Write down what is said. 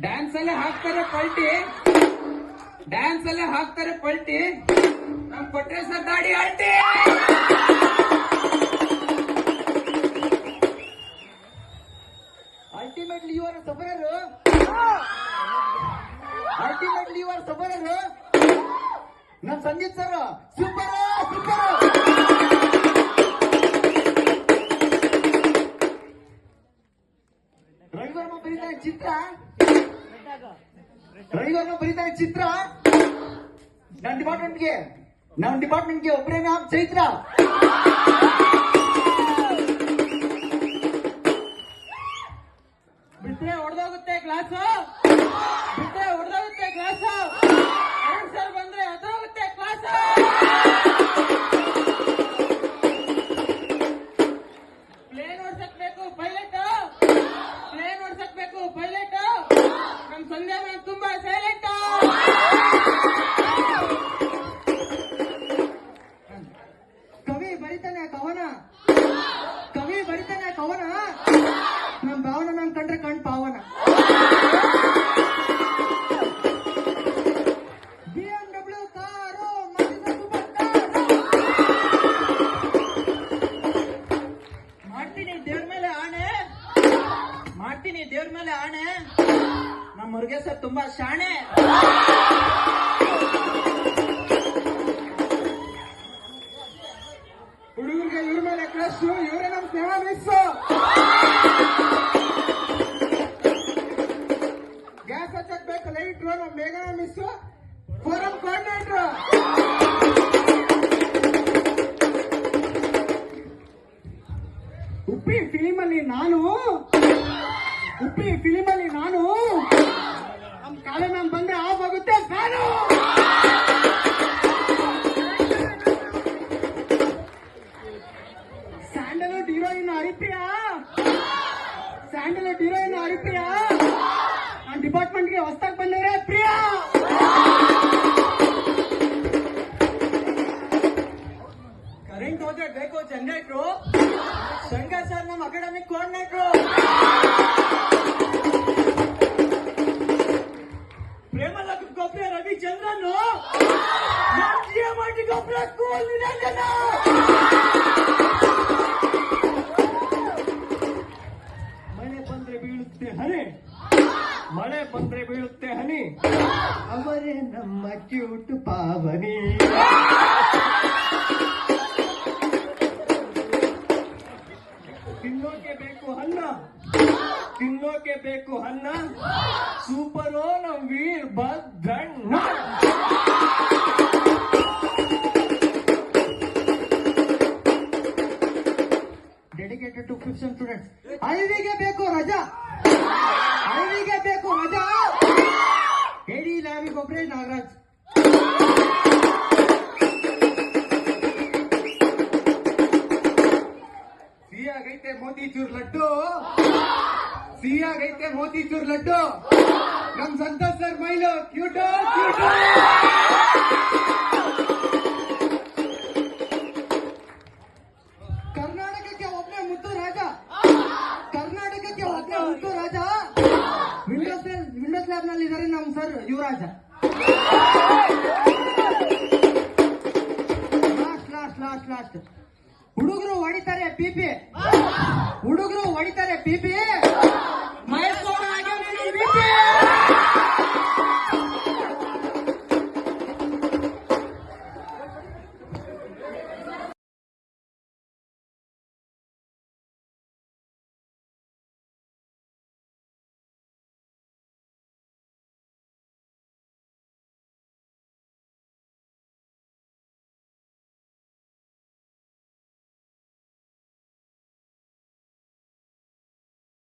Dance ಅಲ್ಲೇ ಹಾಕ್ತಾರೆ ಪಲ್ಟಿ, dance ಅಲ್ಲೇ ಹಾಕ್ತಾರೆ ಪಲ್ಟಿ, ನಮ್ ಕೊಟ್ರೆ ಸರ್ ದಾಡಿ ಅಲ್ಟಿ. Ultimately you are sufferer, ultimately you are sufferer. ನಮ್ Sangeet sir super super. Ravivarma ಬರೀತಾರೆ ಚಿತ್ರ, ರವಿವರ್ಮ ಬರೀತಾರೆ ಚಿತ್ರ. ನಮ್ಮ ಡಿಪಾರ್ಟ್ಮೆಂಟ್ಗೆ ಒಬ್ಬರೇ ಮ್ಯಾಮ್ ಚೈತ್ರ. ಬಿಟ್ರೆ ಹೊಡೆದೋಗುತ್ತೆ ಕ್ಲಾಸು, ಬಿಟ್ರೆ ಹೊಡೆದೋಗುತ್ತೆ ಕ್ಲಾಸು, ಅರುಣ್ ಸರ್ ಬಂದ್ರೆ ಅದೋಗುತ್ತೆ ಕ್ಲಾಸು. ಪ್ಲೇನ್ ಓಡ್ಸಕ್ಬೇಕು ಪೈಲಟ್, ಪ್ಲೇನ್ ಓಡ್ಸಕ್ಬೇಕು ಪೈಲಟ್. ನಮ್ ಸಂಧ್ಯಾ ಮ್ಯಾಮ್ ತುಂಬಾ ಸೈಲೆಂಟ್. ಕವಿ ಬರಿತಾನೆ ಕವನ, ಕವಿ ಬರಿತಾನೆ ಕವನ. ನಮ್ ಭಾವನ ಮ್ಯಾಮ್ ಕಂಡ್ರೆ ಕಣ್ ಪಾವನ. BMW ಕಾರು ಮಾಡ್ತೀನಿ ದೇವ್ರ ಮೇಲೆ ಆಣೆ, ಮಾಡ್ತೀನಿ ದೇವ್ರ ಮೇಲೆ ಆಣೆ. ನಮ್ಮ ಮುರುಗೇಶ್ ಸರ್ ತುಂಬಾ ಶಾಣೆ. ಹುಡುಗರಿಗೆ ಇವ್ರ ಮೇಲೆ ಕ್ರಶ್, ಇವರೇ ನಮ್ ಸ್ನೇಹ ಮಿಸ್. ಗ್ಯಾಸ್ ಹಚ್ಚಕ್ ಬೇಕು ಲೈಟ್ರು, ನಮ್ ಬೇಗನೆ ಮಿಸ್. ಫೋರಂ ಕೋಆರ್ಡಿನೇಟ್ರು. ಉಪ್ಪಿ ಫಿಲಿಮ್ ಅಲ್ಲಿ ನಾನು, ಉಪ್ಪಿ ಫಿಲಿಮ್ ಅಲ್ಲಿ ನಾನು, ನಮ್ ಕಾಳೆ ಮ್ಯಾಮ್ ಬಂದ್ರೆ ಆಫ್ ಆಗುತ್ತೆ fan. Sandalwood heroine Haripriya, Sandalwood heroine Haripriya. ನನ್ನ ಡಿಪಾರ್ಟ್ಮೆಂಟ್ಗೆ ಹೊಸದಾಗಿ ಬಂದಿದ್ರೆ ಪ್ರಿಯಾ. ಕರೆಂಟ್ ಹೋದ್ರೆ ಬೇಕು ಜನರೇಟ್ರು, ಶಂಕರ್ ಸರ್ ನಮ್ಮ ಅಕಾಡೆಮಿಕ್ ಕೋಆರ್ಡಿನೇಟ್ರು. ಪ್ರೇಮಲೋಕದ ಗೊಬ್ಬರ ರವಿಚಂದ್ರನ್, ಜಿಎಂಆರ್ಟಿ ಗೊಬ್ಬರ ಸ್ಕೂಲ್ ನಿರಂಜನ. ಮಳೆ ಬಂದ್ರೆ ಬೀಳುತ್ತೆ ಹನಿ, ಮಳೆ ಬಂದ್ರೆ ಬೀಳುತ್ತೆ ಹನಿ, ಅವರೇ ನಮ್ಮ ಕ್ಯೂಟ್ ಪಾವನಿ. ತಿನ್ನೋಕೆ ಬೇಕು ಅನ್ನ, ತಿನ್ನೋಕೆ ಬೇಕು ಅನ್ನ, ಸೂಪರೋ ನಮ್ Veer Bhadranna. Dedicated to 15 students. ಐವಿಗೆ ಬೇಕು ರಜಾ, ಐವಿಗೆ ಬೇಕು ರಜಾ. ಹೇಳಿ ಲ್ಯಾಬಿಗೆ ಒಬ್ಬರೇ ನಾಗರಾಜ್. ಸಿಹಿಯಾಗೈತೆ ಮೋತಿಚೂರ್ ಲಡ್ಡು, ಸಿಹಿಯಾಗೈತೆ ಮೋತಿಚೂರ್ ಲಡ್ಡು. ನಮ್ Santosh sir mile cute cute. ಕರ್ನಾಟಕಕ್ಕೆ ಒಬ್ಬನೇ ಮುತ್ತು ರಾಜ, ಕರ್ನಾಟಕಕ್ಕೆ ಒಬ್ಬನೇ ಮುತ್ತು ರಾಜ. ವಿಂಡೋಸ್ ಲ್ಯಾಬ್ ನಲ್ಲಿ ಇದ್ದಾರೆ ನಮ್ ಸರ್ ಯುವರಾಜ. Last last last last. ಹುಡುಗರು ಹೊಡಿತಾರೆ ಪಿಪಿ, ಹುಡುಗರು ಹೊಡಿತಾರೆ ಪಿಪಿ.